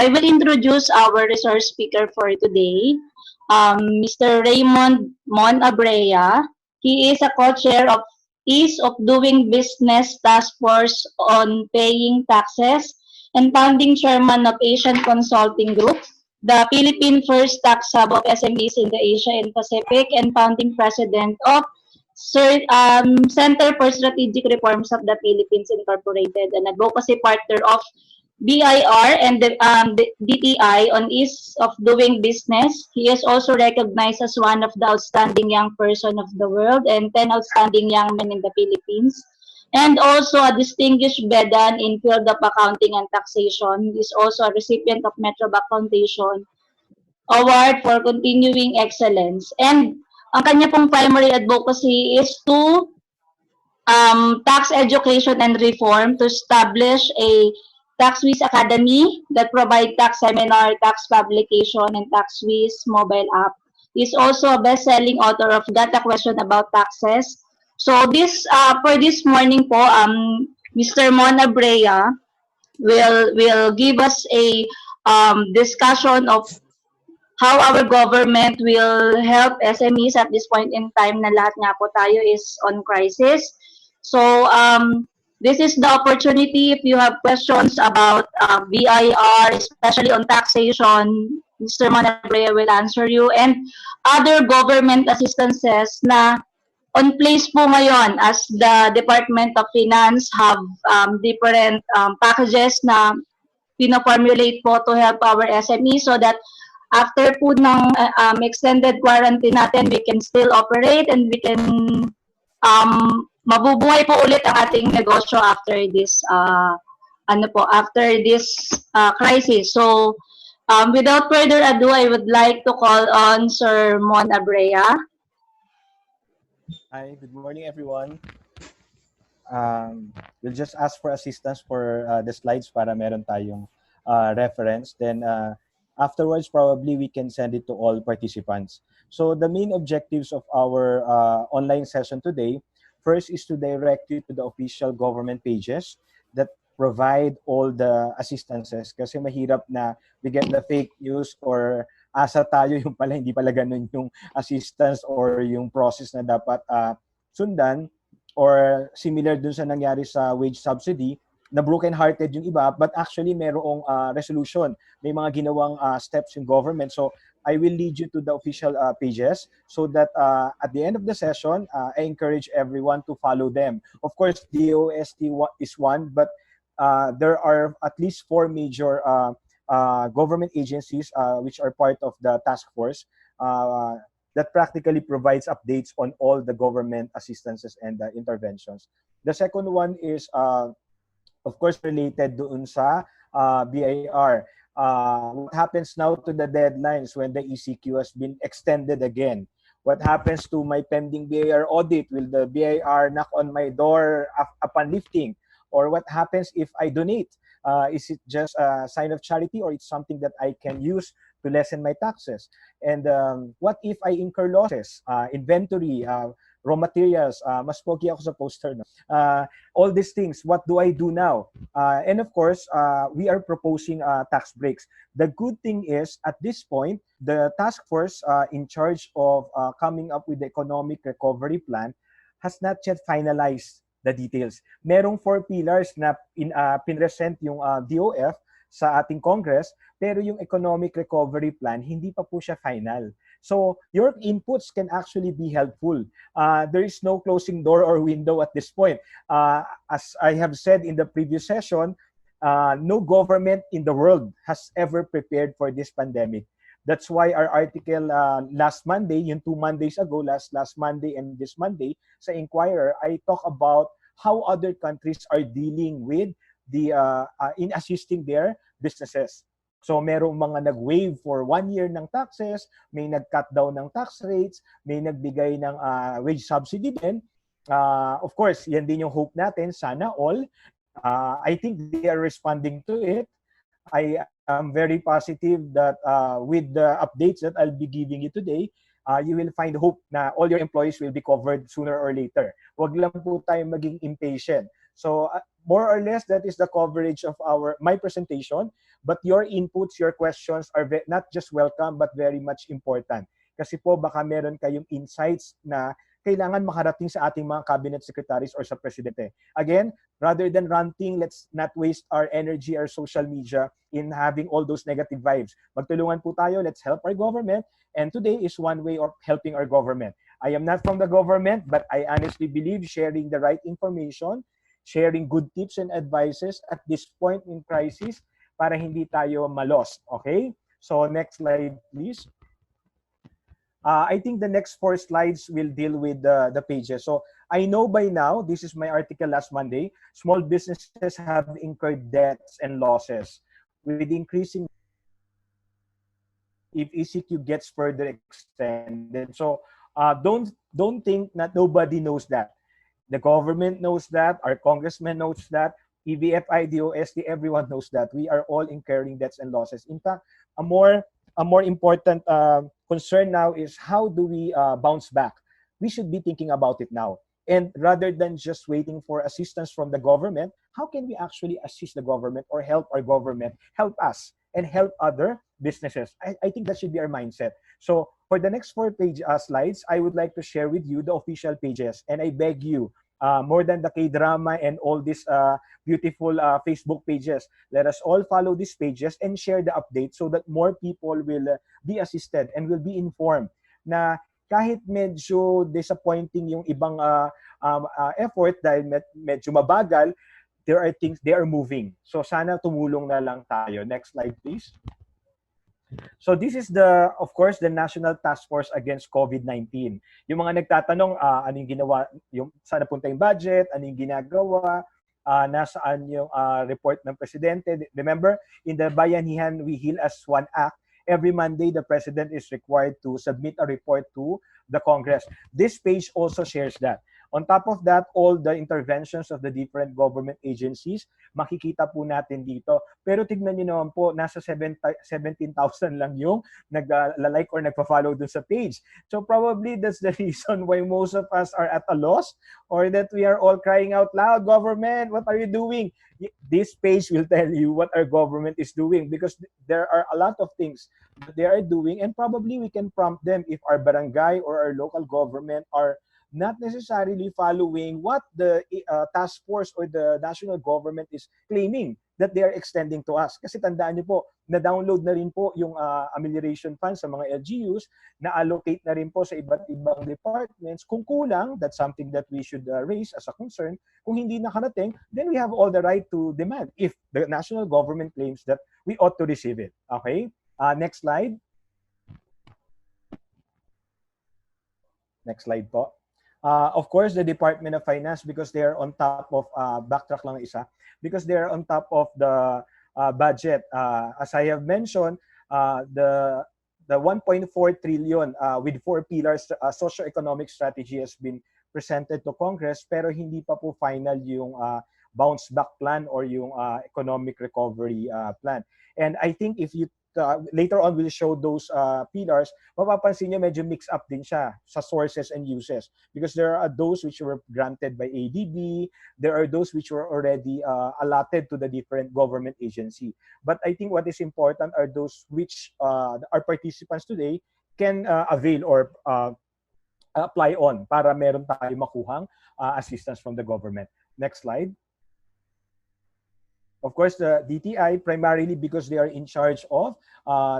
I will introduce our resource speaker for today, Mr. Raymond Mon Abrea. He is a co-chair of Ease of Doing Business Task Force on Paying Taxes and founding chairman of Asian Consulting Group, the Philippine first tax hub of SMEs in the Asia and Pacific, and founding president of Center for Strategic Reforms of the Philippines Incorporated, an advocacy partner of BIR and the DTI on ease of doing business. He is also recognized as one of the outstanding young person of the world and 10 outstanding young men in the Philippines. And also a distinguished veteran in field of accounting and taxation. He is also a recipient of Metrobank Foundation Award for Continuing Excellence. And ang kanya pong primary advocacy is to tax education and reform, to establish a TaxWiz Academy that provide tax seminar, tax publication, and TaxWiz mobile app. He's also a best-selling author of Got a Question About Taxes. So this for this morning po, Mr. Mona Brea will give us a discussion of how our government will help SMEs at this point in time na lahat nga po tayo is on crisis. So, this is the opportunity if you have questions about BIR, especially on taxation, Mr. Manabrea will answer you, and other government assistances na on place po ngayon as the Department of Finance have different packages na pino-formulate po to help our SMEs so that after po ng extended quarantine natin, we can still operate and we can mabubuhay po ulit ang ating negosyo after this after this crisis. So without further ado, I would like to call on Sir Mon Abrea. Hi, good morning everyone. We'll just ask for assistance for the slides para meron tayong reference. Then afterwards, probably we can send it to all participants. So the main objectives of our online session today, first is to direct you to the official government pages that provide all the assistances. Kasi mahirap na we get the fake news or asa tayo yung pala, hindi pala ganun yung assistance or yung process na dapat sundan, or similar dun sa nangyari sa wage subsidy, na broken-hearted yung iba, but actually merong resolution. May mga ginawang steps in government. So I will lead you to the official pages so that at the end of the session, I encourage everyone to follow them. Of course, DOST is one, but there are at least 4 major government agencies which are part of the task force that practically provides updates on all the government assistances and interventions. The second one is of course, related doon sa BIR. What happens now to the deadlines when the ECQ has been extended again? What happens to my pending BIR audit? Will the BIR knock on my door upon lifting? Or what happens if I donate? Is it just a sign of charity, or it's something that I can use to lessen my taxes? And what if I incur losses? Inventory, raw materials, mas pogi ako sa poster. No? All these things, what do I do now? And of course, we are proposing tax breaks. The good thing is, at this point, the task force in charge of coming up with the economic recovery plan has not yet finalized the details. Merong 4 pillars na pinresent yung DOF sa ating Congress, pero yung economic recovery plan, hindi pa po siya final. So your inputs can actually be helpful. There is no closing door or window at this point. As I have said in the previous session, no government in the world has ever prepared for this pandemic. That's why our article last Monday, yung 2 Mondays ago, last Monday and this Monday, sa Inquirer, I talk about how other countries are dealing with the in assisting their businesses. So merong mga nag-waive for 1 year ng taxes, may nag-cut down ng tax rates, may nagbigay ng wage subsidy din. Of course, yan din yung hope natin, sana all. I think they are responding to it. I am very positive that with the updates that I'll be giving you today, you will find hope na all your employees will be covered sooner or later. Huwag lang po tayo maging impatient. So more or less, that is the coverage of my presentation. But your inputs, your questions are not just welcome, but very much important. Kasi po baka meron kayong insights na kailangan makarating sa ating mga cabinet secretaries or sa presidente. Again, rather than ranting, let's not waste our energy, our social media in having all those negative vibes. Magtulungan po tayo, let's help our government. And today is one way of helping our government. I am not from the government, but I honestly believe sharing the right information, sharing good tips and advices at this point in crisis para hindi tayo malost. Okay? So next slide, please. I think the next 4 slides will deal with the pages. So I know by now, this is my article last Monday, small businesses have incurred debts and losses. With increasing, if ECQ gets further extended. So don't think that nobody knows that. The government knows that, our congressman knows that, EBFI, DOST, everyone knows that. We are all incurring debts and losses. In fact, a more important concern now is how do we bounce back? We should be thinking about it now. And rather than just waiting for assistance from the government, how can we actually assist the government or help our government, help us, and help other businesses? I think that should be our mindset. So for the next 4 slides, I would like to share with you the official pages. And I beg you, more than the K-drama and all these beautiful Facebook pages, let us all follow these pages and share the updates so that more people will be assisted and will be informed na kahit medyo disappointing yung ibang effort dahil medyo mabagal, there are things, they are moving. So sana tumulong na lang tayo. Next slide, please. So this is of course, the National Task Force Against COVID-19. Yung mga nagtatanong, anong ginawa, saan napunta yung budget, anong ginagawa, nasaan yung report ng presidente. Remember, in the Bayanihan, We Heal as One Act, every Monday, the president is required to submit a report to the Congress. This page also shares that. On top of that, all the interventions of the different government agencies, makikita po natin dito. Pero tignan niyo naman po, nasa 17,000 lang yung nag-like or nagpa-follow dun sa page. So probably that's the reason why most of us are at a loss or that we are all crying out loud, government, what are you doing? This page will tell you what our government is doing because there are a lot of things that they are doing and probably we can prompt them if our barangay or our local government are not necessarily following what the task force or the national government is claiming that they are extending to us. Kasi tandaan niyo po, na-download na rin po yung amelioration funds sa mga LGUs, na-allocate na rin po sa iba't ibang departments. Kung kulang, that's something that we should raise as a concern. Kung hindi nakarating, then we have all the right to demand if the national government claims that we ought to receive it. Okay? Next slide. Next slide po. Of course, the Department of Finance, because they are on top of, backtrack lang isa, because they are on top of the budget. As I have mentioned, the 1.4 trillion with 4 pillars socio-economic strategy has been presented to Congress, pero hindi pa po final yung bounce back plan or yung economic recovery plan. And I think if you later on we'll show those pillars, mapapansin nyo medyo mix up din siya sa sources and uses because there are those which were granted by ADB, there are those which were already allotted to the different government agency. But I think what is important are those which our participants today can avail or apply on para meron tayo makuhang assistance from the government. Next slide. Of course, the DTI primarily because they are in charge of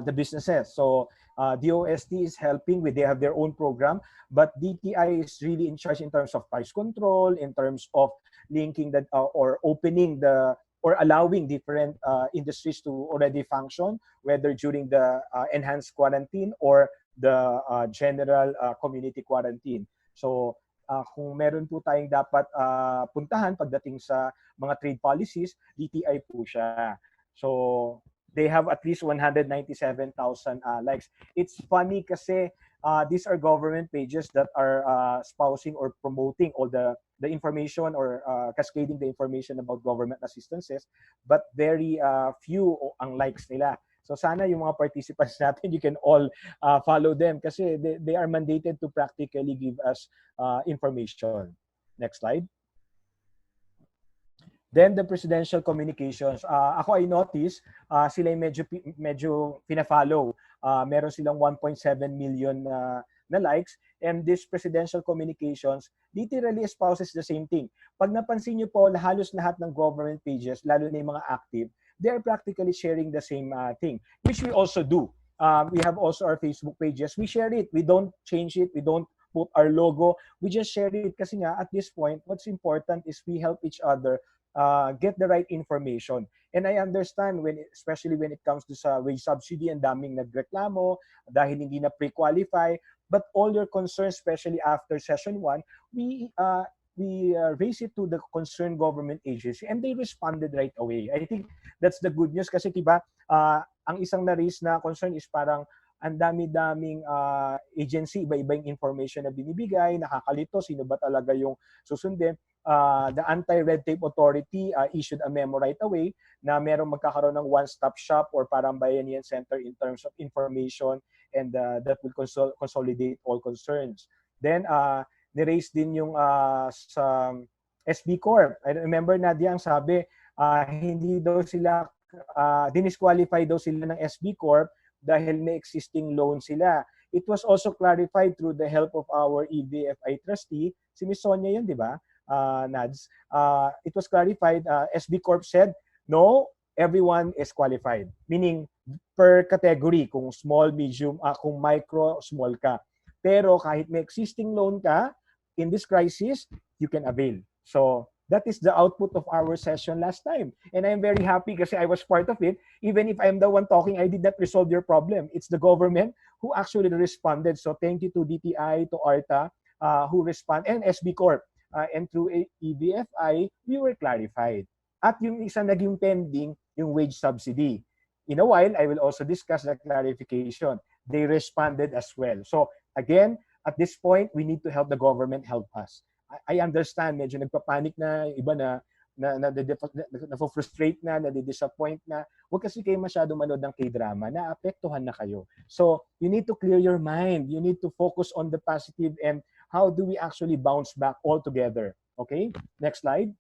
the businesses. So DOST is helping with, they have their own program, but DTI is really in charge in terms of price control, in terms of linking that or opening the or allowing different industries to already function, whether during the enhanced quarantine or the general community quarantine. So kung meron po tayong dapat puntahan pagdating sa mga trade policies, DTI po siya. So they have at least 197,000 likes. It's funny kasi these are government pages that are espousing or promoting all the information or cascading the information about government assistances, but very few ang likes nila. So sana yung mga participants natin, you can all follow them kasi they are mandated to practically give us information. Next slide. Then the presidential communications. Ako I notice sila yung medyo pina-follow. Meron silang 1.7 million na likes, and this presidential communications literally espouses the same thing. Pag napansin niyo po, halos lahat ng government pages, lalo na yung mga active, they are practically sharing the same thing, which we also do. We have also our Facebook pages. We share it. We don't change it. We don't put our logo. We just share it kasi nga at this point, what's important is we help each other get the right information. And I understand especially when it comes to sa wage subsidy, ang daming nagreklamo dahil hindi na pre-qualify. But all your concerns, especially after session 1, we raise it to the concerned government agency and they responded right away. I think that's the good news kasi diba, ang isang na-raise na concern is parang ang dami-daming agency, iba-iba yung information na binibigay, nakakalito, sino ba talaga yung susundin. The Anti-Red Tape Authority issued a memo right away na merong magkakaroon ng one-stop shop or parang Bayanihan Center in terms of information, and that will consolidate all concerns. Then, ni-raise din yung sa SB Corp. I remember, Nadia, ang sabi, hindi daw sila, dinisqualify daw sila ng SB Corp dahil may existing loan sila. It was also clarified through the help of our EBFI trustee, si Ms. Sonia yun, di ba, Nads? It was clarified, SB Corp said, no, everyone is qualified. Meaning, per category, kung small, medium, kung micro, small ka. Pero kahit may existing loan ka, in this crisis, you can avail. So, that is the output of our session last time. And I'm very happy kasi I was part of it. Even if I'm the one talking, I did not resolve your problem. It's the government who actually responded. So thank you to DTI, to ARTA, who respond, and SB Corp. And through EBFI, we were clarified. At yung isa naging pending, yung wage subsidy. In a while, I will also discuss the clarification. They responded as well. So again, at this point, we need to help the government help us. I understand, medyo nagpapanik na, iba na frustrate na, nadidisappoint na. Huwag kasi kayo masyado manood ng K-drama, naapektuhan na kayo. So, you need to clear your mind. You need to focus on the positive and how do we actually bounce back all together. Okay? Next slide.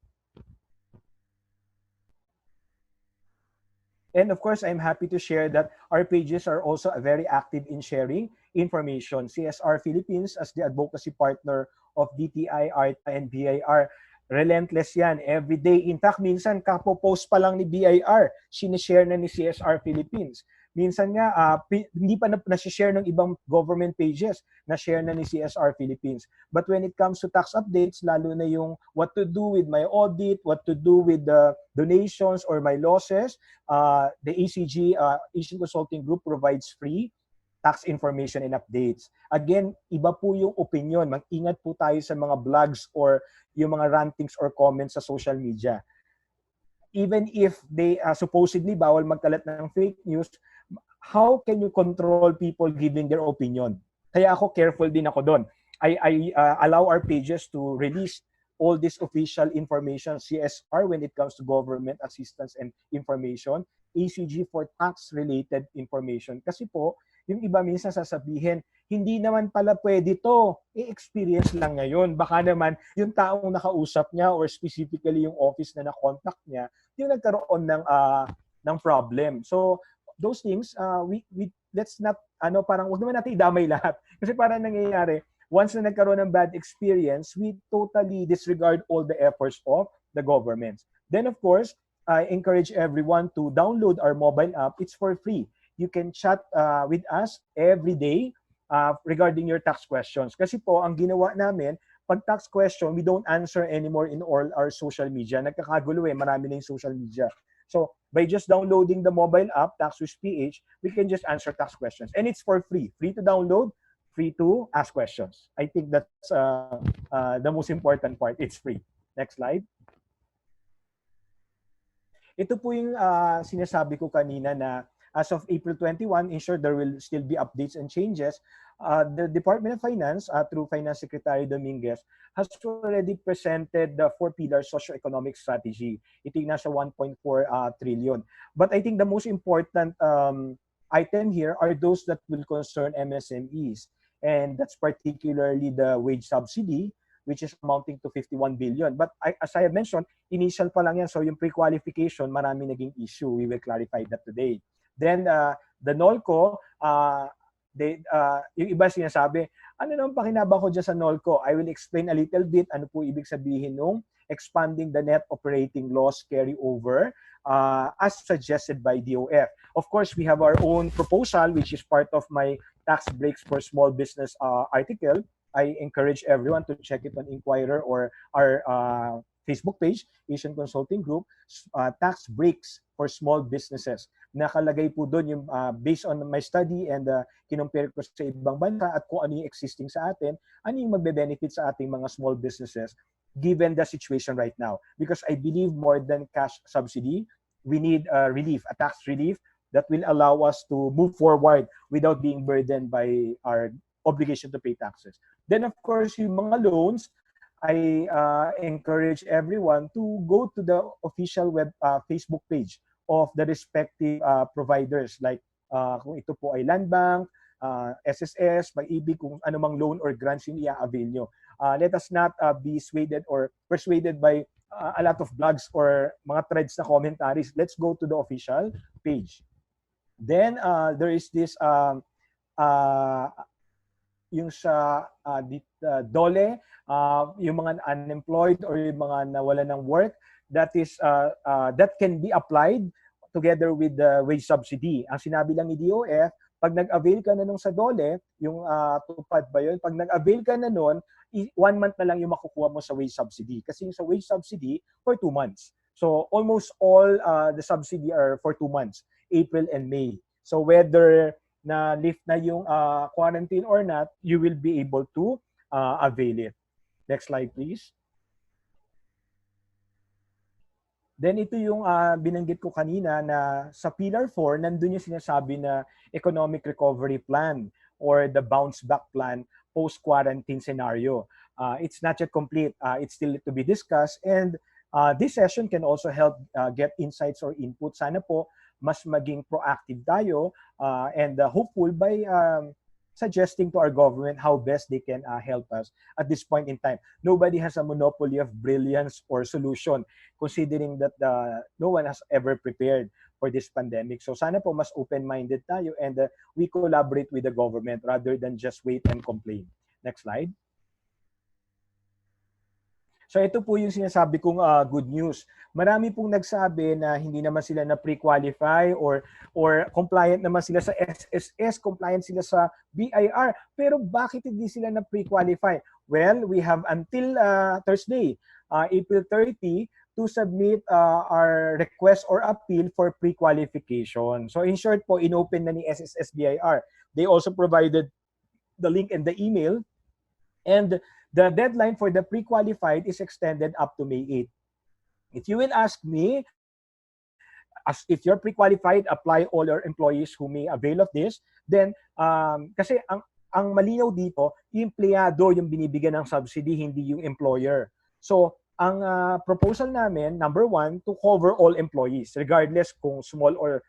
And of course, I'm happy to share that our pages are also very active in sharing information. CSR Philippines, as the advocacy partner of DTI, ARTA, and BIR, relentless yan. Every day. In fact, minsan kapopost pa lang ni BIR, sinishare na ni CSR Philippines. Minsan nga, hindi pa na-share ng ibang government pages, na-share na ni CSR Philippines. But when it comes to tax updates, lalo na yung what to do with my audit, what to do with the donations or my losses, the ACG, Asian Consulting Group, provides free tax information and updates. Again, iba po yung opinion. Mag-ingat po tayo sa mga blogs or yung mga rantings or comments sa social media. Even if they supposedly bawal magkalat ng fake news, how can you control people giving their opinion? Kaya ako careful din ako doon. I allow our pages to release all this official information, CSR when it comes to government assistance and information, ACG for tax-related information. Kasi po, yung iba minsan sasabihin, hindi naman pala pwede to. I-experience lang ngayon. Baka naman yung taong nakausap niya or specifically yung office na na-contact niya, yung nagkaroon ng problem. So, those things, let's not, parang wag naman natin idamay lahat. Kasi parang nangyayari, once na nagkaroon ng bad experience, we totally disregard all the efforts of the governments. Then, of course, I encourage everyone to download our mobile app. It's for free. You can chat with us every day regarding your tax questions. Kasi po, ang ginawa namin, pag tax question, we don't answer anymore in all our social media. Nagkakagulo marami na yung social media. So, by just downloading the mobile app, TaxWizPH, we can just answer tax questions. And it's for free. Free to download, free to ask questions. I think that's the most important part. It's free. Next slide. Ito po yung sinasabi ko kanina na as of April 21, ensure there will still be updates and changes. The Department of Finance, through Finance Secretary Dominguez, has already presented the 4-pillar socioeconomic strategy. Ito yung nasa 1.4 trillion. But I think the most important item here are those that will concern MSMEs. And that's particularly the wage subsidy, which is amounting to 51 billion. But as I have mentioned, initial pa lang yan. So yung pre-qualification, marami naging issue. We will clarify that today. Then the NOLCO, yung iba sinasabi, ano naman pakinabang ko dyan sa NOLCO? I will explain a little bit ano po ibig sabihin nung expanding the net operating loss carryover as suggested by DOF. Of course, we have our own proposal, which is part of my tax breaks for small business article. I encourage everyone to check it on Inquirer or our Facebook page, Asian Consulting Group, tax breaks for small businesses. Nakalagay po doon yung based on my study and kinumpare ko sa ibang bansa at kung ano yung existing sa atin, ano yung magbe-benefit sa ating mga small businesses given the situation right now. Because I believe more than cash subsidy, we need relief, a tax relief that will allow us to move forward without being burdened by our obligation to pay taxes. Then of course, yung mga loans, I encourage everyone to go to the official Facebook page of the respective providers like kung ito po ay Land Bank, SSS, Pag-ibig, kung anumang loan or grants yung i-avail nyo. Let us not be swayed or persuaded by a lot of blogs or mga threads na commentaries. Let's go to the official page. Then there is this yung sa DOLE, yung mga unemployed or yung mga nawala ng work, that can be applied together with the wage subsidy. Ang sinabi lang ni DOF, pag nag-avail ka na nung sa DOLE, yung tupad ba yun? Pag nag-avail ka na nun, 1 month na lang yung makukuha mo sa wage subsidy. Kasi yung sa wage subsidy, for 2 months. So almost all the subsidy are for 2 months, April and May. So whether na lift na yung quarantine or not, you will be able to avail it. Next slide, please. Then ito yung binanggit ko kanina na sa Pillar 4, nandun yung sinasabi na economic recovery plan or the bounce back plan post-quarantine scenario. It's not yet complete. It's still to be discussed. And this session can also help get insights or input. Sana po mas maging proactive tayo and hopeful by suggesting to our government how best they can help us at this point in time. Nobody has a monopoly of brilliance or solution, considering that no one has ever prepared for this pandemic. So sana po mas open-minded tayo and we collaborate with the government rather than just wait and complain. Next slide. So ito po yung sinasabi kong good news. Marami pong nagsabi na hindi naman sila na pre-qualify or compliant naman sila sa SSS, compliant sila sa BIR. Pero bakit hindi sila na pre-qualify? Well, we have until Thursday, April 30, to submit our request or appeal for pre-qualification. So in short po, inopen na ni SSS BIR. They also provided the link and the email. And the deadline for the pre-qualified is extended up to May 8. If you will ask me, as if you're pre-qualified, apply all your employees who may avail of this, then kasi ang malinaw dito, yung empleyado yung binibigyan ng subsidy, hindi yung employer. So, ang proposal namin, number 1, to cover all employees, regardless kung small or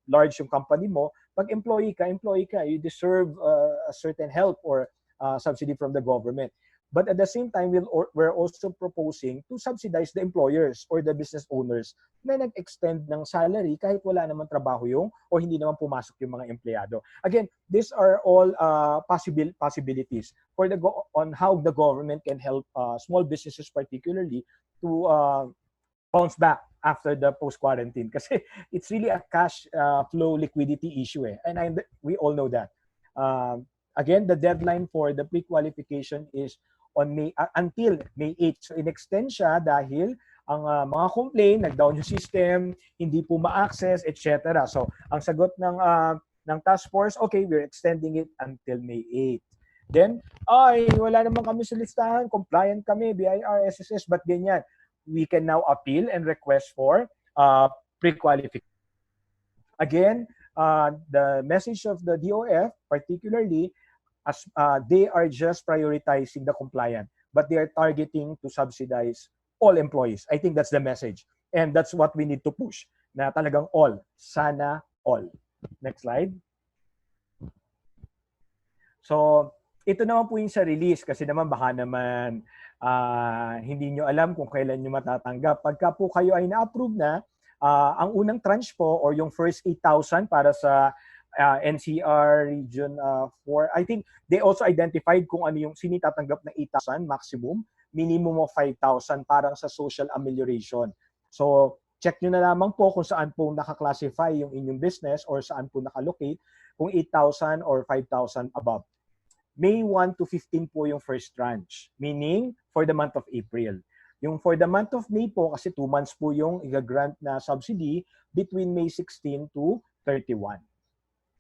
large yung company mo. Pag employee ka, you deserve a certain help or subsidy from the government. But at the same time, we're also proposing to subsidize the employers or the business owners na nag-extend ng salary kahit wala naman trabaho yung o hindi naman pumasok yung mga empleyado. Again, these are all possibilities for on how the government can help small businesses particularly to bounce back after the post-quarantine. Kasi it's really a cash flow liquidity issue. And we all know that. Again, the deadline for the pre-qualification is on until May 8. So in-extend siya dahil ang mga complaint, nag-down yung system, hindi po ma-access, etc. So ang sagot ng task force, okay, we're extending it until May 8. Then, wala naman kami sa listahan, compliant kami, BIR, SSS, but ganyan. We can now appeal and request for pre-qualification. Again, the message of the DOF, particularly, as they are just prioritizing the compliant, but they are targeting to subsidize all employees. I think that's the message. And that's what we need to push, na talagang all. Sana all. Next slide. So, ito naman po yung sa release kasi naman baka naman hindi nyo alam kung kailan nyo matatanggap. Pagka po kayo ay na-approve na, ang unang tranche po or yung first 8,000 para sa NCR Region 4, I think they also identified kung ano yung sinitatanggap na 8,000 maximum, minimum of 5,000 parang sa social amelioration. So, check nyo na lamang po kung saan po naka-classify yung inyong business or saan po nakalocate, kung 8,000 or 5,000 above. May 1 to 15 po yung first tranche, meaning for the month of April. Yung for the month of May po, kasi 2 months po yung i-grant na subsidy between May 16 to 31.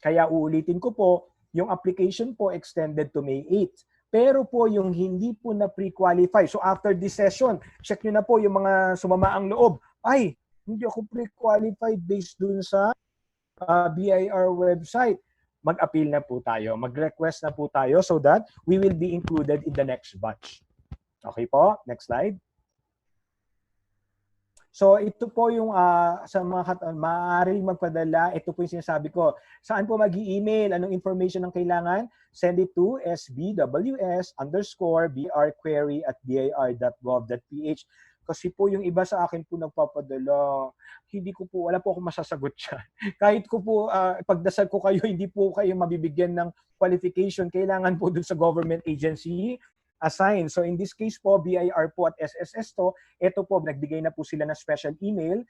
Kaya uulitin ko po, yung application po extended to May 8. Pero po yung hindi po na pre-qualify, so after this session, check nyo na po yung mga sumamaang loob. Ay, hindi ako pre-qualified based dun sa BIR website. Mag-appeal na po tayo, mag-request na po tayo so that we will be included in the next batch. Okay po, next slide. So ito po yung sa mga maaaring magpadala, ito po yung sinasabi ko. Saan po mag-i-email, anong information ang kailangan? Send it to sbws_brquery@bir.gov.ph. Kasi po yung iba sa akin po nagpapadala, hindi ko po, wala po akong masasagot siya. Kahit ko po, pagdasal ko kayo, hindi po kayo mabibigyan ng qualification. Kailangan po dun sa government agency assign. So in this case po, BIR po at SSS to, ito po, nagbigay na po sila ng special email,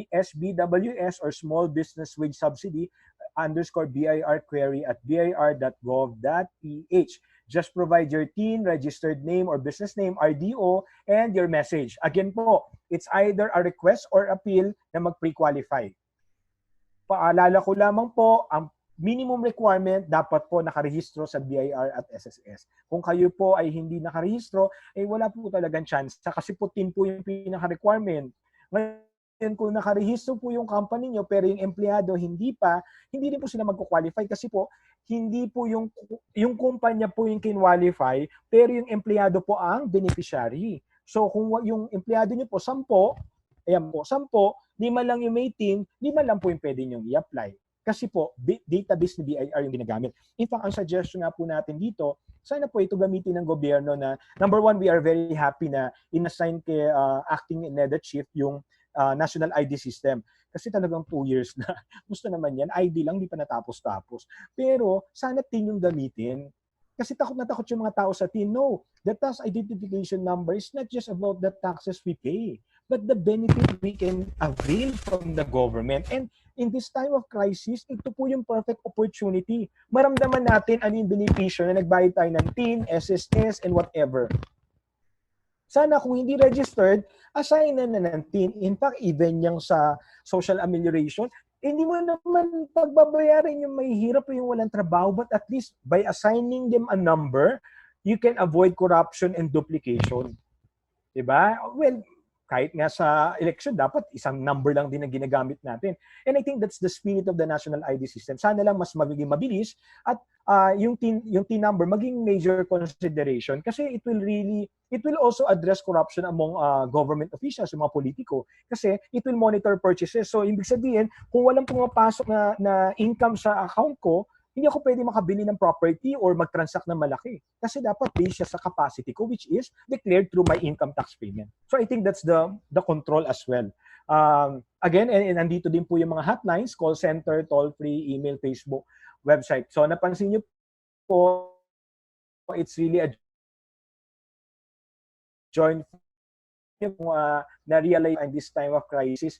SBWS or Small Business Wage Subsidy _BIR query at bir.gov.ph. Just provide your TIN, registered name or business name, RDO, and your message. Again po, it's either a request or appeal na mag-pre-qualify. Paalala ko lamang po, ang minimum requirement dapat po nakarehistro sa BIR at SSS. Kung kayo po ay hindi nakarehistro, wala po talagang chance. Kasi po TIN po yung pinaka-requirement. Ngayon, kung nakarehistro po yung company nyo, pero yung empleyado hindi pa, hindi rin po sila mag-qualify kasi po, hindi po yung kumpanya po yung kinwalify, pero yung empleyado po ang beneficiary. So kung yung empleyado nyo po 10, ayan po, 10, 5 lang yung may TIN, 5 lang po yung pwede nyo i-apply. Kasi po, database ni BIR yung ginagamit. In fact, ang suggestion nga po natin dito, sana po ito gamitin ng gobyerno na, number one, we are very happy na inassign kay acting NEDA chief yung national ID system. Kasi talagang 2 years na. Gusto naman yan. ID lang, di pa natapos-tapos. Pero, sana TIN yung gamitin. Kasi takot na takot yung mga tao sa TIN. No, the tax identification number is not just about the taxes we pay, but the benefit we can avail from the government. And in this time of crisis, ito po yung perfect opportunity. Maramdaman natin ano yung benepisyo na nagbayad tayo ng TIN, SSS, and whatever. Sana kung hindi registered, assign na ng TIN. In fact, even yung sa social amelioration, hindi mo naman pagbabayaran yung may hirap o yung walang trabaho, but at least by assigning them a number, you can avoid corruption and duplication. Diba? Well, kahit nga sa election, dapat isang number lang din ang ginagamit natin. And I think that's the spirit of the national ID system. Sana lang mas magiging mabilis at yung TIN number maging major consideration kasi it will also address corruption among government officials, yung mga politiko. Kasi it will monitor purchases. So, ibig sabihin, kung walang pumapasok na income sa account ko, hindi ako pwede makabili ng property or mag-transact ng malaki. Kasi dapat based siya sa capacity ko, which is declared through my income tax payment. So I think that's the control as well. Again, and nandito din po yung mga hotlines, call center, toll-free, email, Facebook, website. So napansin niyo po, it's really a joint na-realize in this time of crisis,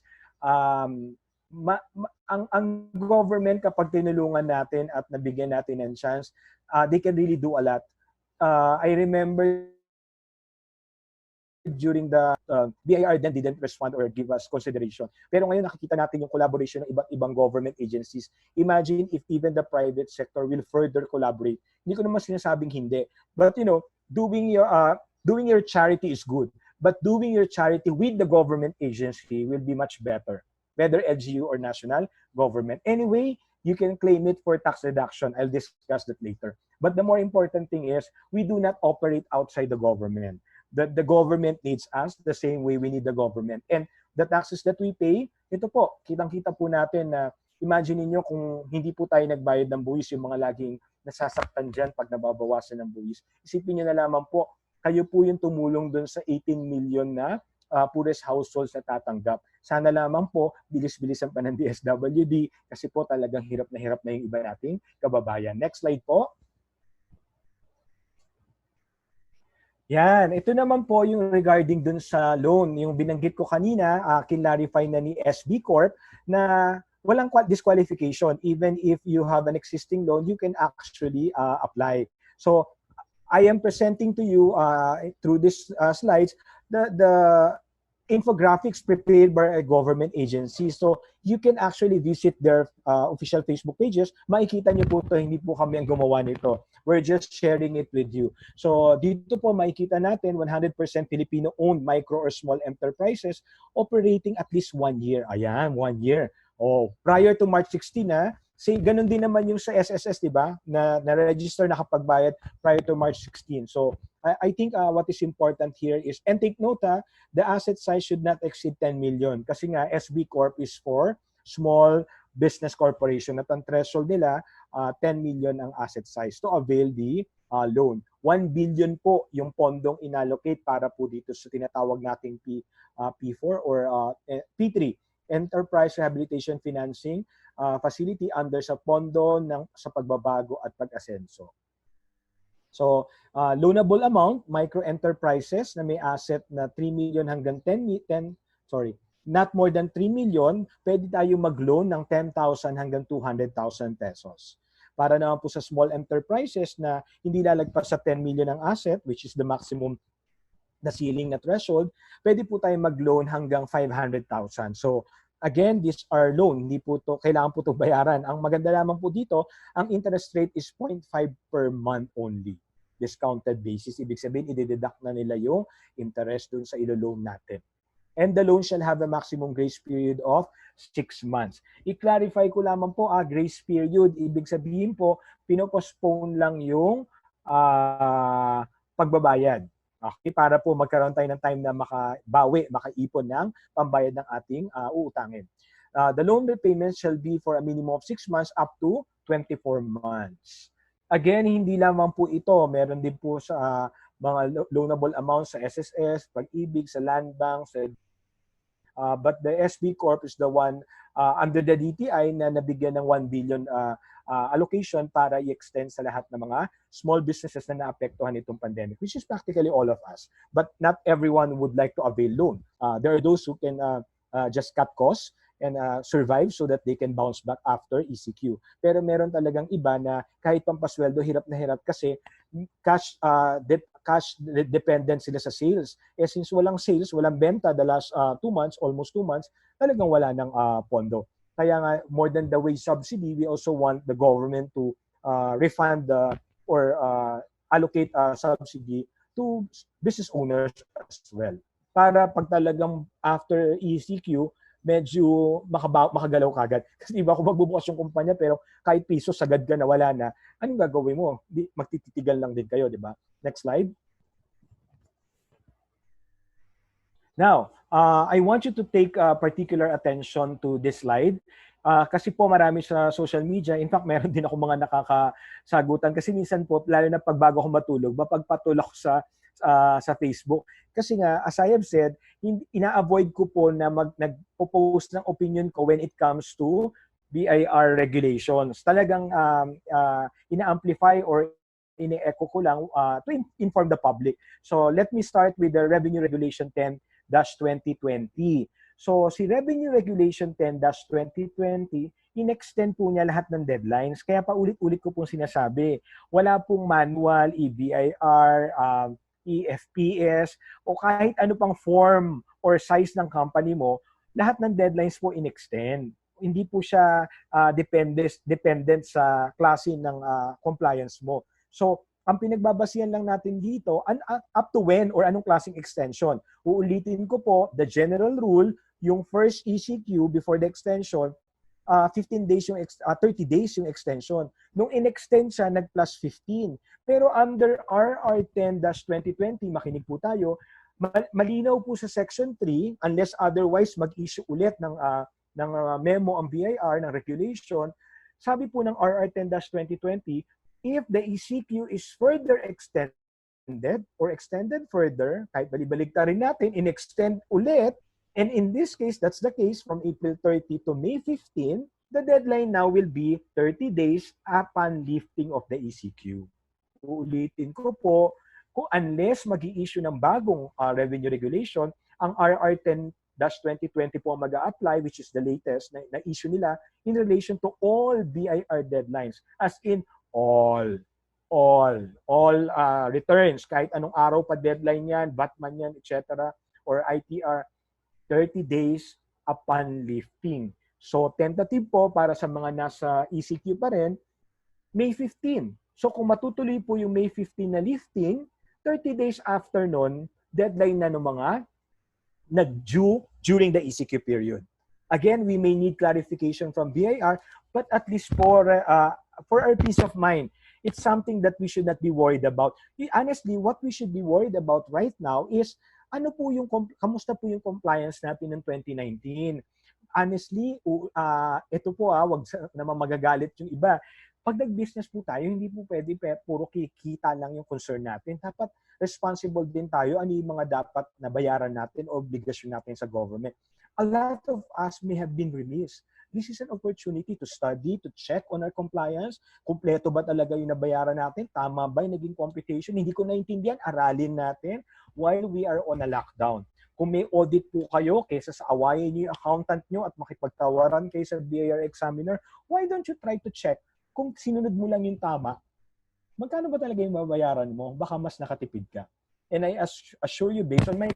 ang government kapag tinulungan natin at nabigyan natin ng chance, they can really do a lot. I remember during the BIR then didn't respond or give us consideration. Pero ngayon nakikita natin yung collaboration ng iba't ibang government agencies. Imagine if even the private sector will further collaborate. Hindi ko naman sinasabing hindi. But doing your charity is good. But doing your charity with the government agency will be much better. Whether LGU or national government. Anyway, you can claim it for tax reduction. I'll discuss that later. But the more important thing is, we do not operate outside the government. The government needs us the same way we need the government. And the taxes that we pay, ito po, kitang-kita po natin na imagine niyo kung hindi po tayo nagbayad ng buwis, yung mga laging nasasaktan dyan pag nababawasan ng buwis. Isipin nyo na lamang po, kayo po yung tumulong dun sa 18 million na poorest households na tatanggap. Sana lamang po, bilis-bilisan pa ng DSWD kasi po talagang hirap na yung iba nating kababayan. Next slide po. Yan, ito naman po yung regarding dun sa loan. Yung binanggit ko kanina, kinlarify na ni SB Corp na walang disqualification. Even if you have an existing loan, you can actually apply. So, I am presenting to you through this slides the infographics prepared by a government agency. So, you can actually visit their official Facebook pages. Makikita niyo po ito, hindi po kami ang gumawa nito. We're just sharing it with you. So, dito po makikita natin 100% Filipino-owned micro or small enterprises operating at least 1 year. Ayan, 1 year. Oh, prior to March 16 ganun din naman yung sa SSS, di ba? Na-register, nakapagbayad prior to March 16. So, I think what is important here is, and take note the asset size should not exceed 10 million. Kasi nga, SB Corp is for small business corporation at ang threshold nila, 10 million ang asset size to avail the loan. 1 billion po yung pondong inallocate para po dito sa tinatawag nating P4 or P3, Enterprise Rehabilitation Financing Facility under sa pondo sa pagbabago at pag-asenso. So, loanable amount, micro enterprises na may asset na 3 million hanggang not more than 3 million, pwede tayo mag-loan ng 10,000 hanggang 200,000 pesos. Para naman po sa small enterprises na hindi lalagpas sa 10 million ang asset, which is the maximum na ceiling na threshold, pwede po tayo mag-loan hanggang 500,000. So, again, these are loan. Hindi po to, kailangan po ito bayaran. Ang maganda lamang po dito, ang interest rate is 0.5 per month only. Discounted basis. Ibig sabihin, i-deduct na nila yung interest dun sa ilo-loan natin. And the loan shall have a maximum grace period of 6 months. I-clarify ko lamang po, grace period. Ibig sabihin po, pinopostpone lang yung pagbabayad. Okay, para po magkaroon tayo ng time na makaipon ng pambayad ng ating uutangin. The loan repayment shall be for a minimum of 6 months up to 24 months. Again, hindi lamang po ito. Meron din po sa mga loanable amounts sa SSS, Pag-ibig, sa Land Bank, but the SB Corp is the one under the DTI na nabigyan ng 1 billion allocation para i-extend sa lahat ng mga small businesses na naapektuhan itong pandemic, which is practically all of us. But not everyone would like to avail loan. There are those who can just cut costs and survive so that they can bounce back after ECQ. Pero meron talagang iba na kahit pampasweldo, hirap na hirap kasi cash dependent sila sa sales. Since walang sales, walang benta the last 2 months, almost 2 months, talagang wala ng pondo. Kaya nga, more than the wage subsidy, we also want the government to refund or allocate subsidy to business owners as well. Para pag talagang after ECQ, medyo makagalaw kagad. Kasi iba kung magbubukas yung kumpanya pero kahit piso sagad ka na wala na, anong gagawin mo? Magtititigan lang din kayo, di ba? Next slide. Now, I want you to take particular attention to this slide. Kasi po marami sa social media, in fact, meron din ako mga nakakasagutan kasi minsan po, lalo na pag bago ako matulog, mapagpatulog ako sa Facebook. Kasi nga, as I have said, ina-avoid ko po na nagpo-post ng opinion ko when it comes to BIR regulations. Talagang ina-amplify or ini-echo ko lang to inform the public. So, let me start with the Revenue Regulation 10-2020. So, si Revenue Regulation 10-2020, in-extend po niya lahat ng deadlines. Kaya paulit-ulit ko pong sinasabi, wala pong manual, EBIR, EFPS, o kahit ano pang form or size ng company mo, lahat ng deadlines po in-extend. Hindi po siya dependent sa klase ng compliance mo. So, ang pinagbabasihan lang natin dito, up to when or anong klaseng extension. Uulitin ko po, the general rule, yung first ECQ before the extension, 15 days yung 30 days yung extension. Nung in-extend siya, nag-plus 15. Pero under RR 10-2020, makinig po tayo, malinaw po sa Section 3, unless otherwise mag-issue ulit ng memo ang BIR, ng regulation, sabi po ng RR 10-2020, If the ECQ is further extended or extended further, kahit balibaligtarin natin, in-extend ulit, and in this case, that's the case from April 30 to May 15, the deadline now will be 30 days upon lifting of the ECQ. Uulitin ko po, kung unless mag-i-issue ng bagong revenue regulation, ang RR 10-2020 po ang mag-a-apply, which is the latest na issue nila in relation to all BIR deadlines, as in all returns, kahit anong araw pa deadline yan, Batman yan, etc., or ITR, 30 days upon lifting. So, tentative po para sa mga nasa ECQ pa rin, May 15. So, kung matutuloy po yung May 15 na lifting, 30 days after nun, deadline na ng mga nag-due during the ECQ period. Again, we may need clarification from BIR, but at least for our peace of mind, it's something that we should not be worried about. Honestly, what we should be worried about right now is kamusta po yung compliance natin ng 2019. Honestly, ito po wag naman magagalit yung iba. Pag nag-business po tayo, hindi po pwede puro kikita lang yung concern natin. Dapat responsible din tayo ano yung mga dapat na bayaran natin o obligasyon natin sa government. A lot of us may have been remiss. This is an opportunity to study, to check on our compliance. Kumpleto ba talaga yung nabayaran natin? Tama ba yung naging computation? Hindi ko naintindihan, aralin natin while we are on a lockdown. Kung may audit po kayo, kaysa sa awayin niyo yung accountant niyo at makipagtawaran kayo sa BIR examiner, why don't you try to check kung sinunod mo lang yung tama, magkano ba talaga yung mabayaran mo? Baka mas nakatipid ka. And I assure you, based on my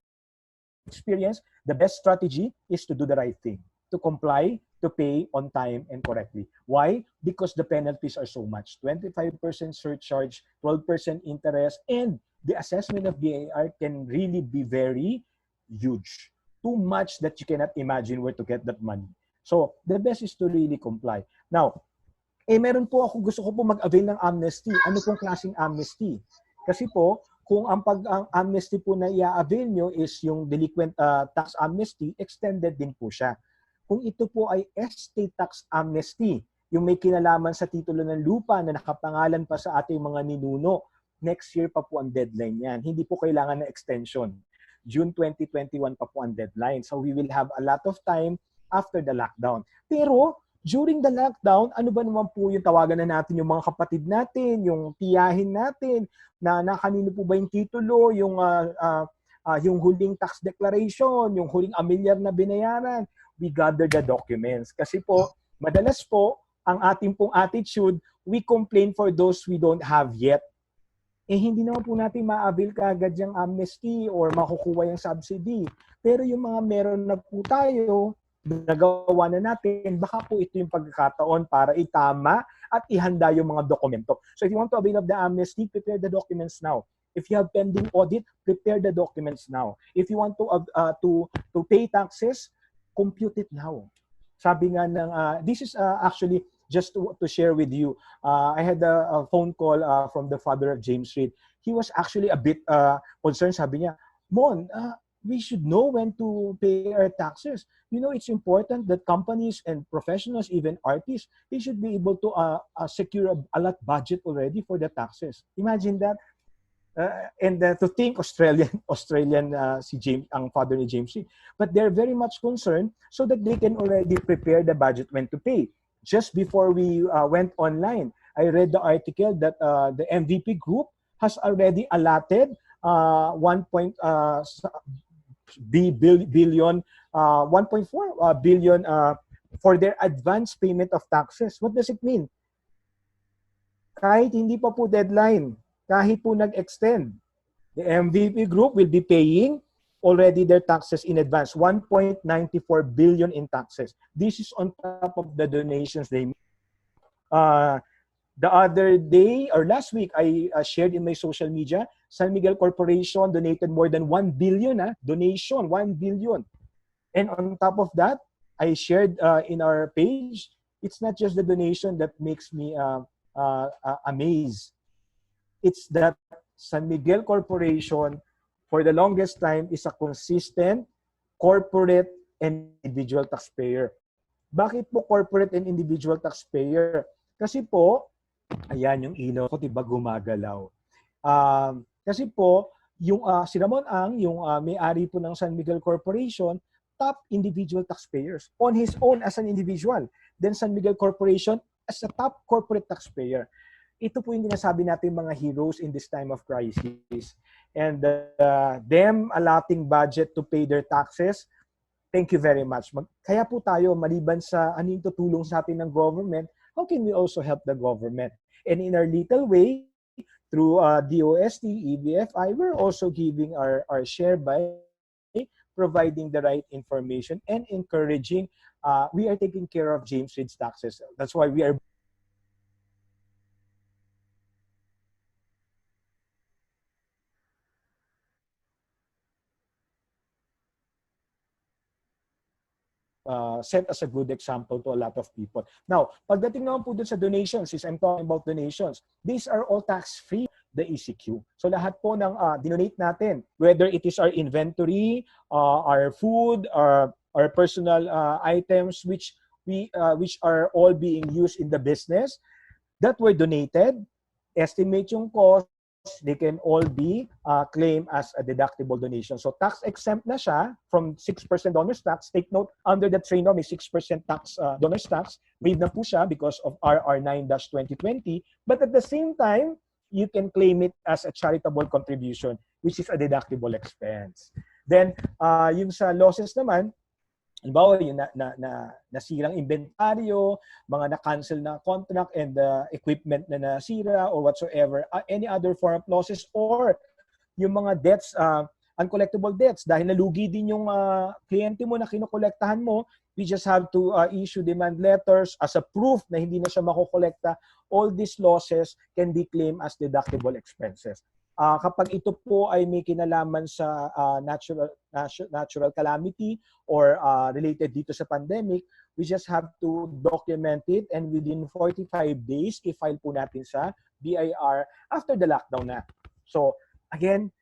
experience, the best strategy is to do the right thing, to comply, to pay on time and correctly. Why? Because the penalties are so much. 25% surcharge, 12% interest, and the assessment of BIR can really be very huge. Too much that you cannot imagine where to get that money. So, the best is to really comply. Now, meron po gusto ko po mag-avail ng amnesty. Ano pong klaseng amnesty? Kasi po, kung ang amnesty po na i-avail nyo is yung delinquent tax amnesty, extended din po siya. Kung ito po ay estate tax amnesty, yung may kinalaman sa titulo ng lupa na nakapangalan pa sa ating mga ninuno, next year pa po ang deadline yan. Hindi po kailangan ng extension. June 2021 pa po ang deadline. So we will have a lot of time after the lockdown. Pero, during the lockdown, ano ba naman po yung tawagan na natin yung mga kapatid natin, yung tiyahin natin, na kanino po ba yung titulo, yung huling tax declaration, yung huling amilyar na binayaran. We gather the documents. Kasi po, madalas po, ang ating pong attitude, we complain for those we don't have yet. Hindi naman po natin ma-avail kaagad yung amnesty or makukuha yung subsidy. Pero yung mga meron na po tayo, nagawa na natin, baka po ito yung pagkakataon para itama at ihanda yung mga dokumento. So if you want to avail of the amnesty, prepare the documents now. If you have pending audit, prepare the documents now. If you want to pay taxes, compute it now. Sabi nga ng, this is actually just to share with you. I had a phone call from the father of James Reid. He was actually a bit concerned. Sabi niya, Mon, we should know when to pay our taxes. You know, it's important that companies and professionals, even artists, they should be able to secure a lot budget already for the taxes. Imagine that. And to think Australian si James, ang father ni James Reid. But they're very much concerned so that they can already prepare the budget when to pay. Just before we went online, I read the article that the MVP group has already allotted 1.4 billion for their advance payment of taxes. What does it mean? Kahit hindi pa po deadline, kahit po nag-extend, the MVP group will be paying already their taxes in advance, 1.94 billion in taxes. This is on top of the donations they make. The other day or last week, I shared in my social media, San Miguel Corporation donated more than 1 billion, donation, 1 billion. And on top of that, I shared in our page, it's not just the donation that makes me amazed. It's that San Miguel Corporation, for the longest time, is a consistent corporate and individual taxpayer. Bakit po corporate and individual taxpayer? Kasi po, Ayan yung ilaw ko, diba gumagalaw. Kasi po, yung si Ramon Ang, yung may-ari po ng San Miguel Corporation, top individual taxpayers on his own as an individual. Then San Miguel Corporation as a top corporate taxpayer. Ito po yung sinasabi natin mga heroes in this time of crisis. And them allotting budget to pay their taxes, thank you very much. Kaya po tayo, maliban sa anong tutulong sa atin ng government, how can we also help the government? And in our little way, through DOST, EBFI, we're also giving our share by providing the right information and encouraging. We are taking care of James Reed's taxes. That's why we are set as a good example to a lot of people. Now, pagdating naman po dun sa donations, since I'm talking about donations, these are all tax-free, the ECQ. So lahat po ng dinonate natin, whether it is our inventory, our food, our personal items, which are all being used in the business, that were donated, estimate yung cost, they can all be claimed as a deductible donation. So tax exempt na siya from 6% donors tax. Take note, under the trainer may 6% tax donors tax. Waive na po siya because of RR 9-2020. But at the same time, you can claim it as a charitable contribution, which is a deductible expense. Then, yung sa losses naman, halimbawa, yung nasirang inventaryo, mga na-cancel na contract and equipment na nasira or whatsoever, any other form of losses, or yung mga debts, uncollectible debts, dahil nalugi din yung kliyente mo na kinukolektahan mo, we just have to issue demand letters as a proof na hindi na siya makukolekta. All these losses can be claimed as deductible expenses. Kapag ito po ay may kinalaman sa natural calamity or related dito sa pandemic, we just have to document it, and within 45 days, i-file po natin sa BIR after the lockdown na. So again,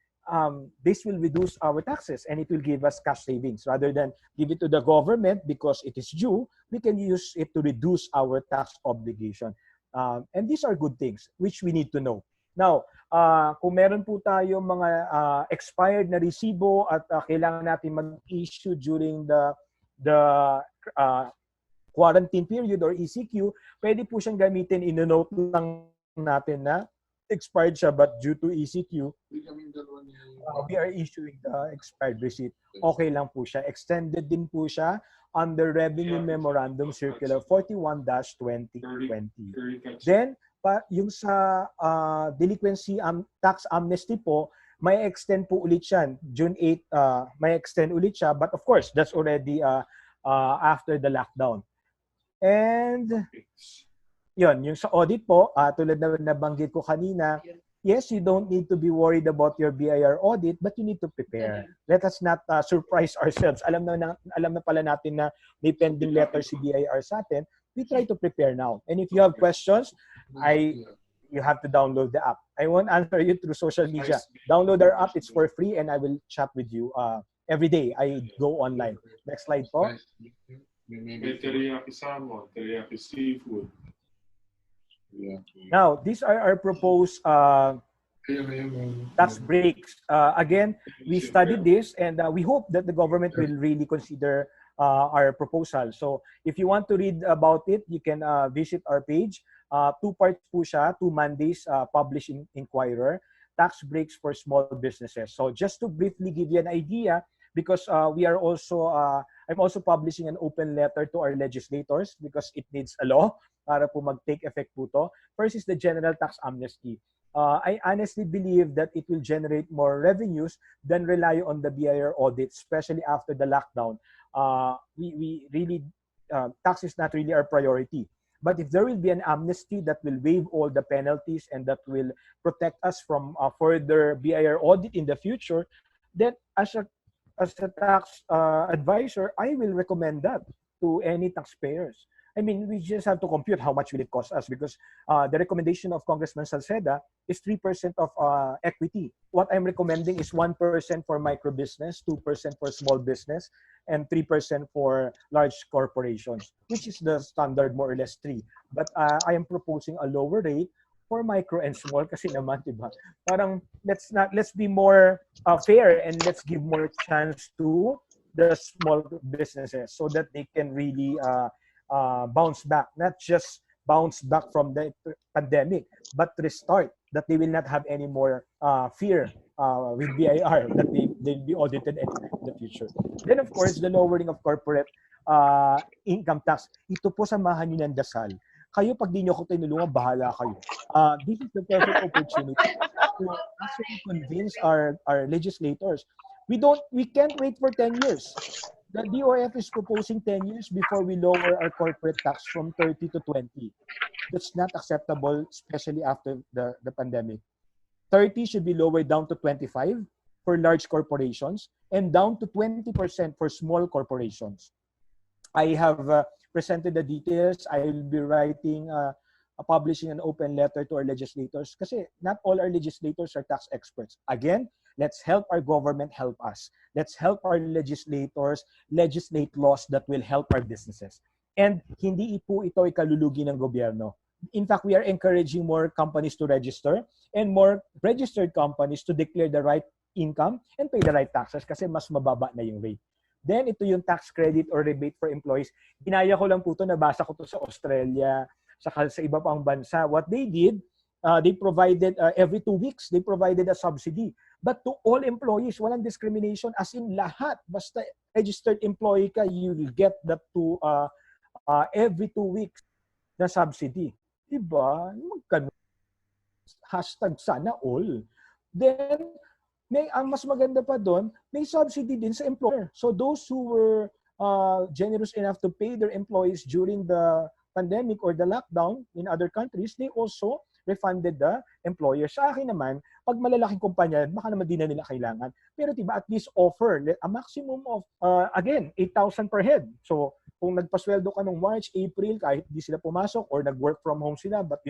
this will reduce our taxes and it will give us cash savings. Rather than give it to the government because it is due, we can use it to reduce our tax obligation. And these are good things which we need to know. Now, kung meron po tayo mga expired na resibo at kailangan natin mag-issue during the quarantine period or ECQ, pwede po siyang gamitin, in-note lang natin na expired siya but due to ECQ, we are issuing the expired receipt. Okay lang po siya. Extended din po siya under Revenue Memorandum Circular 41-2020. Then, yung sa delinquency tax amnesty po, may extend po ulit siya. June 8, may extend ulit siya. But of course, that's already after the lockdown. And yun, yung sa audit po, tulad na nabanggit ko kanina, yes, you don't need to be worried about your BIR audit, but you need to prepare. Let us not surprise ourselves. Alam na pala natin na may pending letter si BIR sa atin. We try to prepare now. And if you have questions, you have to download the app. I won't answer you through social media. Download our app. It's for free, and I will chat with you every day. I go online. Next slide po. May teriyaki salmon, teriyaki seafood. Now, these are our proposed tax breaks. Again, we studied this, and we hope that the government will really consider our proposal. So if you want to read about it, you can visit our page. 2 parts po siya, 2 Mondays published in Inquirer, tax breaks for small businesses. So just to briefly give you an idea, because we are also, I'm also publishing an open letter to our legislators because it needs a law para po mag-take effect po to. First is the general tax amnesty. I honestly believe that it will generate more revenues than rely on the BIR audit, especially after the lockdown. We really, tax is not really our priority. But if there will be an amnesty that will waive all the penalties and that will protect us from further BIR audit in the future, then as a tax advisor, I will recommend that to any taxpayers. I mean, we just have to compute how much will it cost us because the recommendation of Congressman Salceda is 3% of equity. What I'm recommending is 1% for micro business, 2% for small business, and 3% for large corporations, which is the standard more or less 3. But I am proposing a lower rate for micro and small kasi naman, diba? Parang let's be more fair and let's give more chance to the small businesses so that they can really bounce back, not just bounce back from the pandemic, but restart, that they will not have any more fear with BIR, that they'll be audited in the future. Then, of course, the lowering of corporate income tax. Ito po samahan nyo ng dasal. Kayo, pag di nyo ako tinulungan, bahala kayo. This is the perfect opportunity to actually convince our legislators. We can't wait for 10 years. The DOF is proposing 10 years before we lower our corporate tax from 30 to 20. That's not acceptable, especially after the pandemic. 30 should be lowered down to 25 for large corporations and down to 20% for small corporations. I have presented the details. I will be publishing an open letter to our legislators kasi not all our legislators are tax experts. Again, let's help our government help us. Let's help our legislators legislate laws that will help our businesses. And hindi po ito ikalulugi ng gobyerno. In fact, we are encouraging more companies to register and more registered companies to declare the right income and pay the right taxes kasi mas mababa na yung rate. Then, ito yung tax credit or rebate for employees. Ginaya ko lang po ito, nabasa ko ito sa Australia, sa iba pang bansa. What they did, they provided, every 2 weeks, they provided a subsidy. But to all employees, walang discrimination, as in lahat. Basta registered employee ka, you will get that to every 2 weeks na subsidy. Diba? Hashtag sana all. Then, ang mas maganda pa doon, may subsidy din sa employer. So those who were generous enough to pay their employees during the pandemic or the lockdown in other countries, they also refunded the employer. Sa akin naman, pag malalaking kumpanya, baka naman di na nila kailangan. Pero diba, at least offer a maximum of, again, 8,000 per head. So kung nagpasweldo ka nung March, April, kahit di sila pumasok or nag-work from home sila, but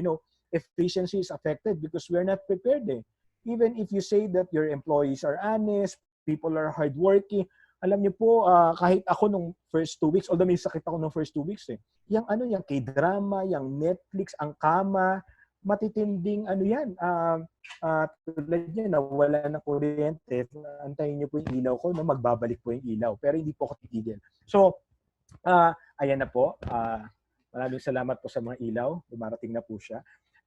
efficiency is affected because we're not prepared eh. Even if you say that your employees are honest, people are hardworking, alam niyo po, kahit ako nung first 2 weeks, although may sakit ako nung first 2 weeks eh, yung K-drama, yung Netflix, ang kama, matitinding yan, tulad niya, nawala ng kuryente, antayin niyo po yung ilaw ko, magbabalik po yung ilaw, pero hindi po ako titigil. So, ayan na po, maraming salamat po sa mga ilaw, dumarating na po siya.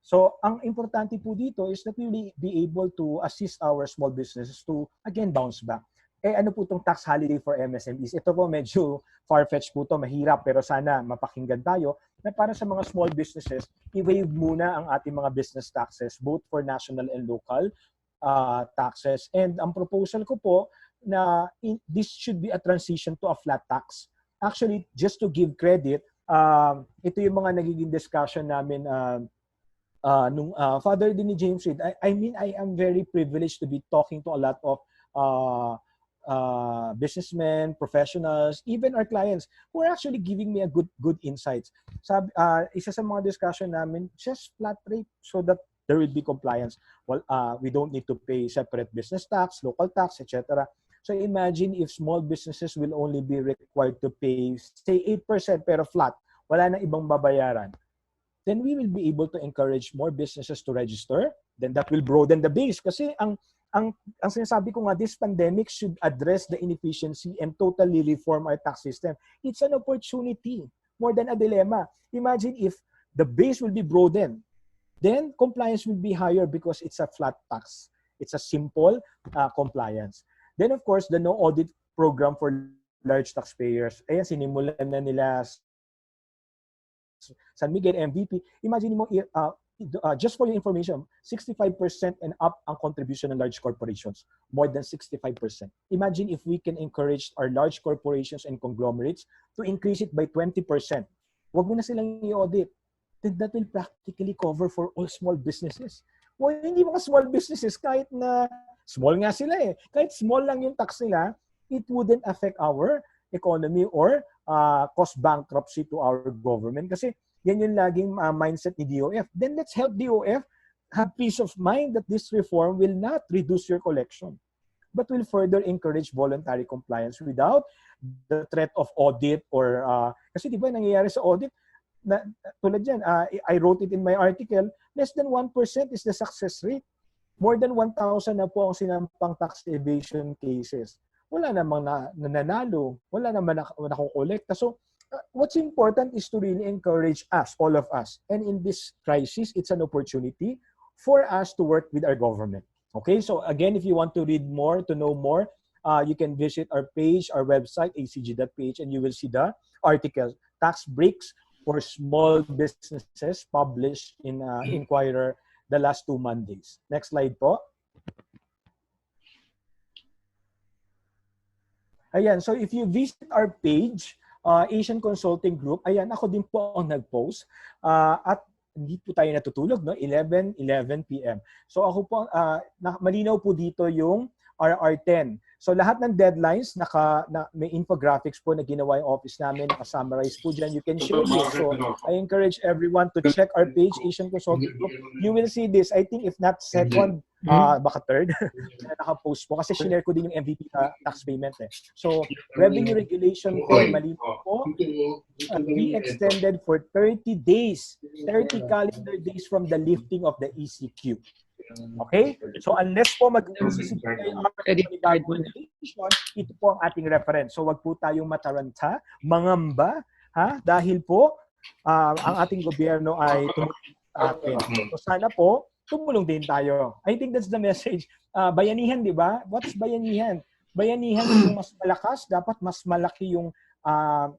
So, ang importante po dito is that we will be able to assist our small businesses to, again, bounce back. Ano po itong tax holiday for MSMEs? Ito po medyo far-fetched po ito, mahirap, pero sana mapakinggan tayo na para sa mga small businesses, i-waive muna ang ating mga business taxes, both for national and local taxes. And ang proposal ko po na this should be a transition to a flat tax. Actually, just to give credit, ito yung mga nagiging discussion namin nung father din ni James Reid. I mean, I am very privileged to be talking to a lot of businessmen, professionals, even our clients who are actually giving me a good insights. Isa sa mga discussion namin, just flat rate so that there will be compliance. Well, we don't need to pay separate business tax, local tax, etc. So imagine if small businesses will only be required to pay, say, 8% pero flat, wala na ibang babayaran. Then we will be able to encourage more businesses to register. Then that will broaden the base. Kasi ang sinasabi ko nga, this pandemic should address the inefficiency and totally reform our tax system. It's an opportunity more than a dilemma. Imagine if the base will be broadened. Then compliance will be higher because it's a flat tax. It's a simple compliance. Then of course, the no audit program for large taxpayers. Ayan, sinimulan na nila San Miguel MVP. Imagine mo, just for your information, 65% and up ang contribution ng large corporations. More than 65%. Imagine if we can encourage our large corporations and conglomerates to increase it by 20%. Huwag mo na silang i-audit. Then that will practically cover for all small businesses. Well, hindi mga small businesses, kahit na small nga sila eh. Kahit small lang yung tax nila, it wouldn't affect our economy or cause bankruptcy to our government. Kasi yan yung laging mindset ni DOF. Then let's help DOF have peace of mind that this reform will not reduce your collection, but will further encourage voluntary compliance without the threat of audit or kasi di ba nangyayari sa audit na, tulad yan, I wrote it in my article, less than 1% is the success rate. More than 1,000 na po ang sinampang tax evasion cases. Wala namang nananalo, wala naman nakukolekta. So what's important is to really encourage us, all of us. And in this crisis, it's an opportunity for us to work with our government. Okay, so again, if you want to read more, to know more, you can visit our page, our website, acg.ph, and you will see the article, Tax Breaks for Small Businesses, published in Inquirer the last 2 Mondays. Next slide po. Ayan, so if you visit our page, Asian Consulting Group, ayan, ako din po ang nag-post. At hindi po tayo natutulog, no? 11 p.m. So ako po, malinaw po dito yung RR10. So lahat ng deadlines, may infographics po na ginawa yung office namin, naka-summarize po dyan. You can share this. So I encourage everyone to check our page, Asian Consulting Group. You will see this. I think if not second, baka third, na naka-post po. Kasi share ko din yung MVP tax payment. So revenue regulation po, malinaw po, be extended for 30 days, 30 calendar days from the lifting of the ECQ. Okay? So unless po mag-isip kayo ito po ang ating reference. So wag po tayong mataranta, mangamba, dahil po ang ating gobyerno ay tumulong sa atin. So sana po tumulong din tayo. I think that's the message. Bayanihan, di ba? What's bayanihan? Bayanihan yung mas malakas, dapat mas malaki yung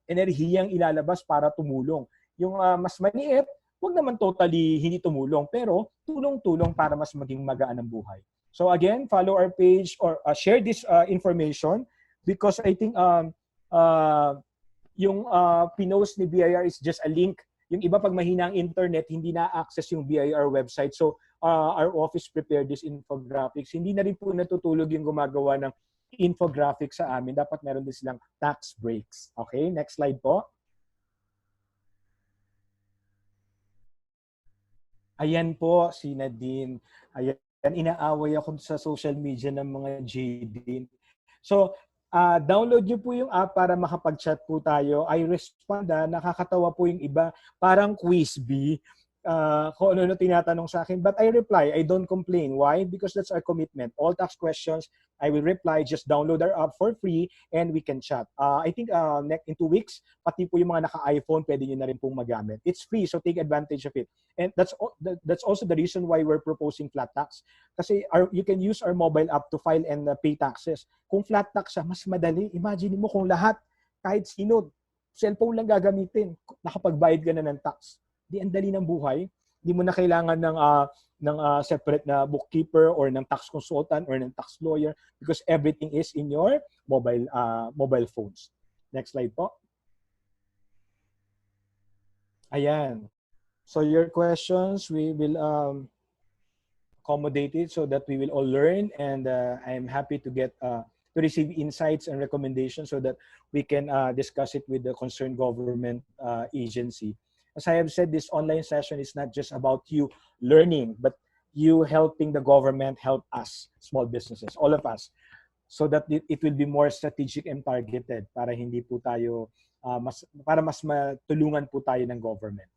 enerhiyang ilalabas para tumulong. Yung mas maliit, huwag naman totally hindi tumulong, pero tulong-tulong para mas maging magaan ang buhay. So again, follow our page or share this information because I think yung pinost ni BIR is just a link. Yung iba pag mahina ang internet, hindi na-access yung BIR website. So our office prepared this infographics. Hindi na rin po natutulog yung gumagawa ng infographics sa amin. Dapat meron din silang tax breaks. Okay, next slide po. Ayan po, si Nadine. Ayan, inaaway ako sa social media ng mga JD. So, download nyo po yung app para makapag-chat po tayo. I respond, nakakatawa po yung iba. Parang quiz bee. Kung ano tinatanong sa akin. But I reply, I don't complain. Why? Because that's our commitment. All tax questions, I will reply. Just download our app for free and we can chat. I think in 2 weeks, pati po yung mga naka-iPhone, pwede nyo na rin pong magamit. It's free, so take advantage of it. And that's also the reason why we're proposing flat tax. Kasi you can use our mobile app to file and pay taxes. Kung flat tax siya, mas madali. Imagine mo kung lahat, kahit sino, cellphone lang gagamitin, nakapagbayad ka na ng tax. Di ang dali ng buhay. Di mo na kailangan ng separate na bookkeeper or ng tax consultant or ng tax lawyer because everything is in your mobile phones. Next slide po. Ayan. So your questions, we will accommodate it so that we will all learn, and I'm happy to get to receive insights and recommendations so that we can discuss it with the concerned government agency. As I have said, this online session is not just about you learning, but you helping the government help us, small businesses, all of us, so that it will be more strategic and targeted para hindi po tayo, mas matulungan po tayo ng government.